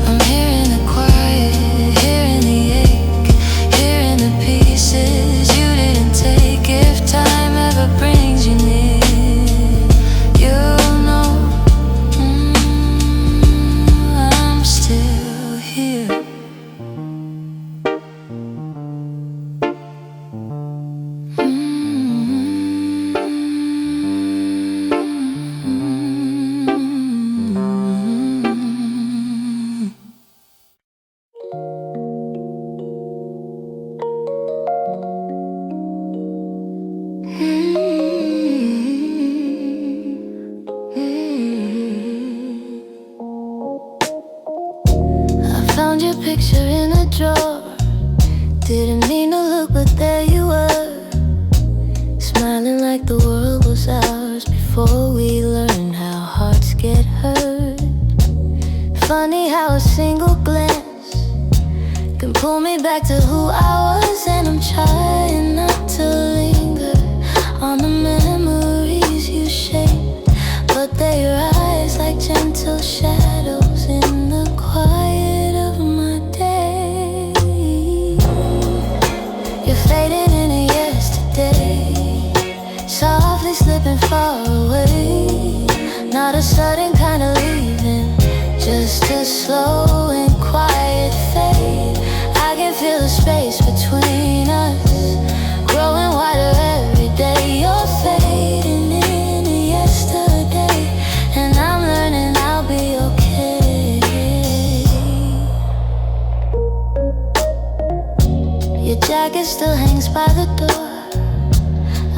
I'm hearing the quiet, hearing the ache, hearing the pieces you didn't take. If time ever brings you near, you'll know I'm still here. your picture in a drawer. Didn't mean to look, but there you were, smiling like the world was ours before we learned how hearts get hurt. Funny how a single glance can pull me back to who I was, and I'm trying not to linger on the memories you shaped, but they rise like gentle shadows in the quiet of my day. You're fading into yesterday, softly slipping far away. Not a sudden kind of leaving, just a slow and quiet fade. I can feel the space between us growing wider every day. You're fading into yesterday, and I'm learning I'll be okay. Your jacket still hangs by the door.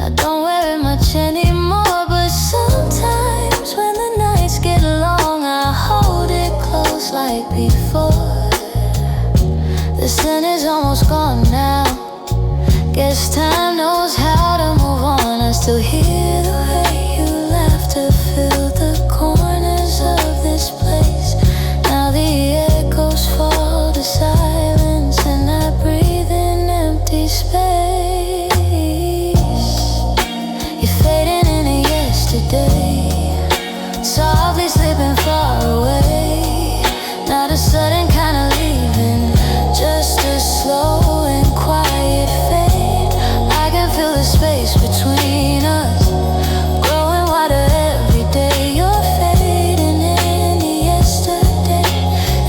I don't wear it much anymore, but sometimes when the nights get long, I hold it close like before. The sin is almost gone now. Guess time knows how to move on. I still hear the way you laugh to fill the corners of this place. Now the echoes fall to silence, and I breathe in empty space. You're fading into yesterday, softly slipping far away. Not a sudden kind of leaving, just a slow and quiet fade. I can feel the space between us growing wider every day. You're fading into yesterday,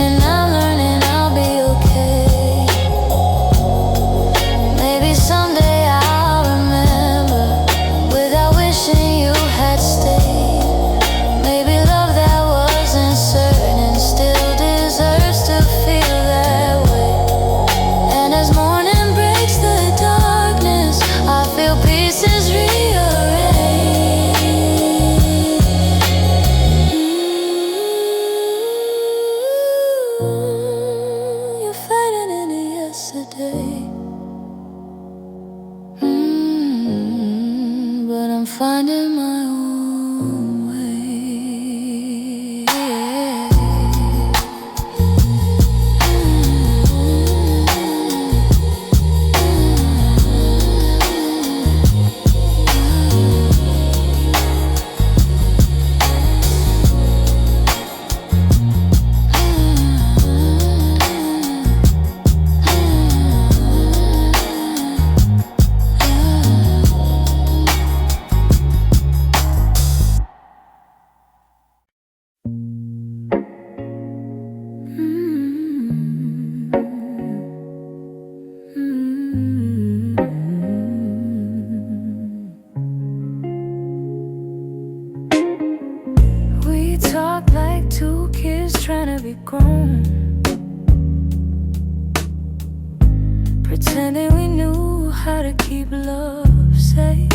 and I'm learning I'll be okay. Maybe someday I'll remember without wishing you had stayed. Maybe love that wasn't certain still deserves to feel that way. And as morning breaks the darkness, I feel pieces rearranged. You're fading into yesterday, but I'm finding my own way. We talk like two kids trying to be grown, pretending we knew how to keep love safe.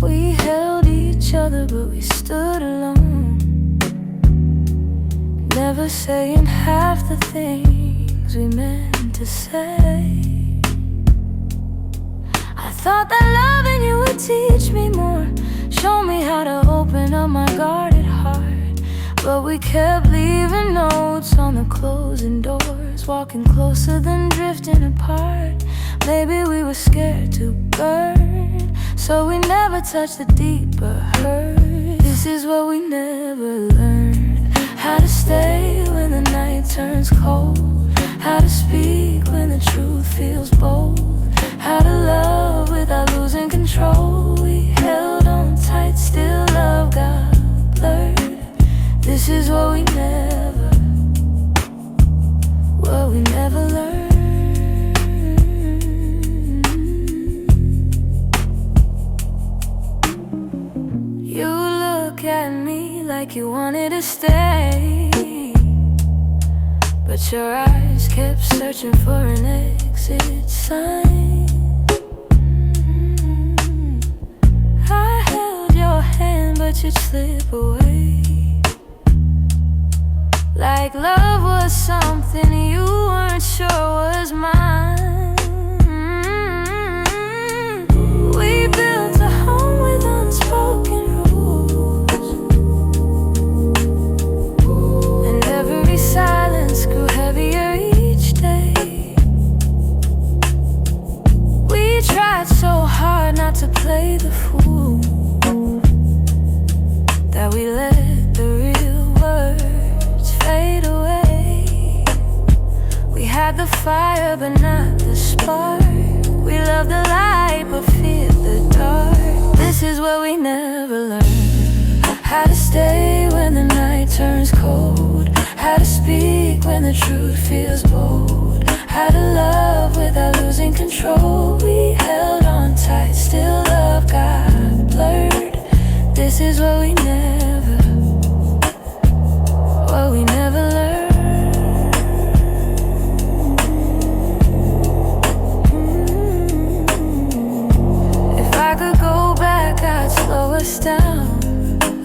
We held each other, but we stood alone, never saying half the things we meant to say. I thought that loving you would teach me more, show me how to open up my guarded heart. But we kept leaving notes on the closing doors, walking closer than drifting apart. Maybe we were scared to burn, so we never touched the deeper hurt. This is what we never learned: how to stay when the night turns cold, how to speak when the truth feels bold, how to love without losing control. We held on tight, still love got blurred. This is what we never learned. You look at me like you wanted to stay, but your eyes kept searching for an exit sign. I held your hand, but you'd slip away, like like love was something you weren't sure was mine. We built a home with unspoken rules, and every silence grew heavier each day. We tried so hard not to play the fool, that we let the real words fade away. We had the fire but not the spark. We loved the light but feared the dark. This is what we never learned: how to stay when the night turns cold, how to speak when the truth feels bold, how to love without losing control. We held on tight, still love got blurred. This is what we never learned. If I could go back, I'd slow us down,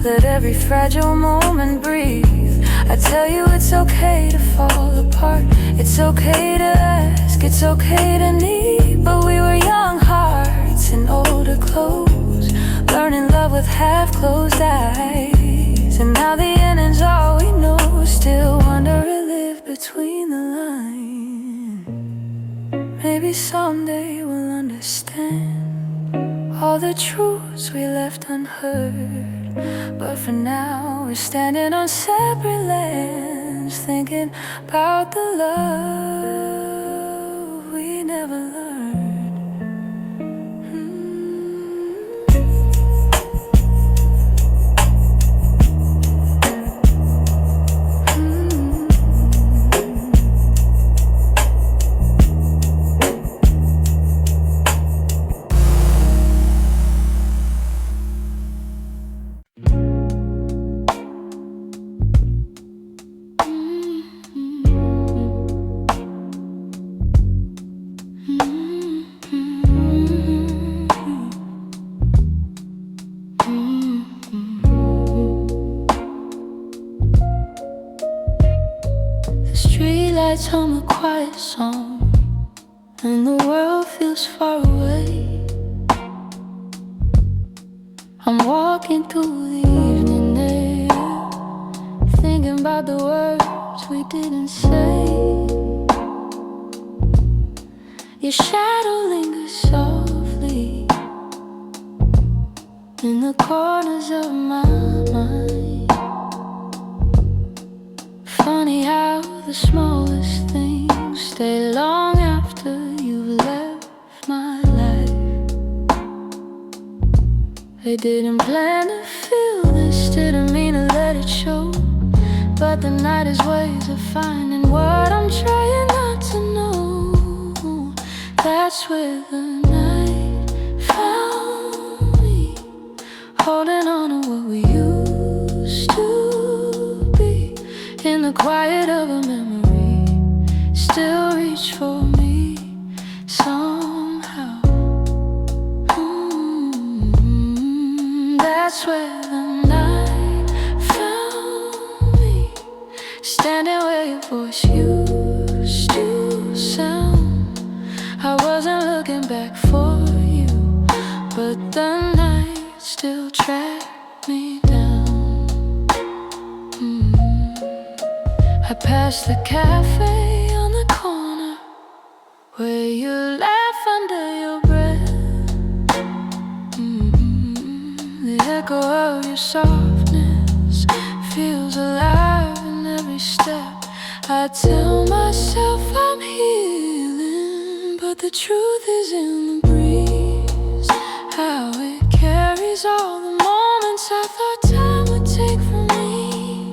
let every fragile moment breathe. I tell you it's okay to fall apart, it's okay to ask, it's okay to need. But we were young hearts in older clothes, learning love with half-closed eyes. And now the ending's all we know, still wonder or live between the lines. Maybe someday we'll understand all the truths we left unheard. But for now we're standing on separate lands, thinking about the love we never learned. Streetlights hum a quiet song, and the world feels far away. I'm walking through the evening air, thinking about the words we didn't say. Your shadow lingers softly in the corners of my mind. Funny how the smallest things stay long after you've left my life. I didn't plan to feel this, didn't mean to let it show, but the night is ways of finding what I'm trying not to know. That's where the night found me, holding on to what we used to be. In the quiet of a memory, still reach for me somehow. That's where the night found me, standing where your voice used to sound. I wasn't looking back for you, but the night still tracked me down. I passed the cafe on the corner where you laugh under your breath. The echo of your softness feels alive in every step. I tell myself I'm healing, but the truth is in the breeze, how it carries all the moments I thought time would take from me.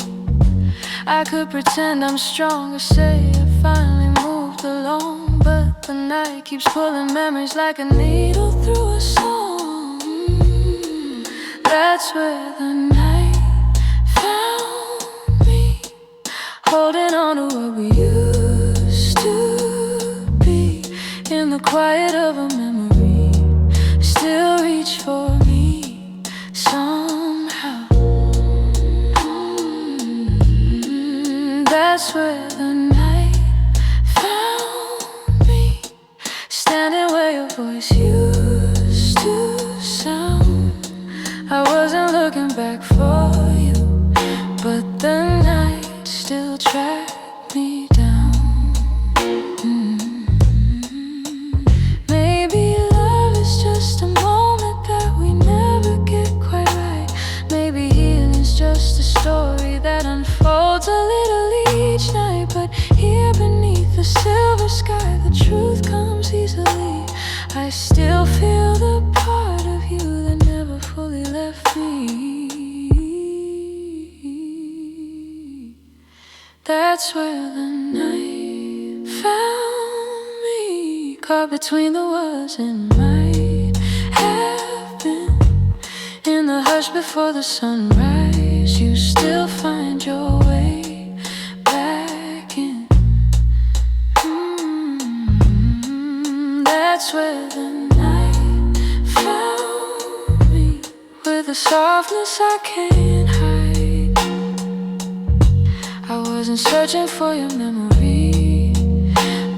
I could pretend I'm strong or say I finally moved along, but the night keeps pulling memories like a needle through a song. That's where the night found me, holding on to what we used to be. In the quiet of a memory, still reach for me somehow. That's That's where the night found me, standing where your voice used to sound. I wasn't looking back for you, but the night still tracked me down. Maybe love is just a moment that we never get quite right. Maybe healing's just a story that unfolds a little each night. But here beneath the silver sky, the truth comes easily. I still feel the part of you that never fully left me. That's where the night found me, caught between the was and might have been. In the hush before the sunrise, you still find your way back in. That's where the night found me, with a softness I can't hide. I wasn't searching for your memory,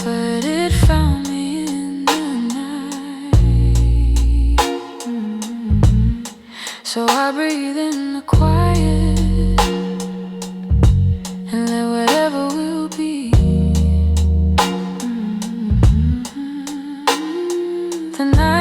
but it found me in the night. So I breathe in the quiet and let whatever will be. The night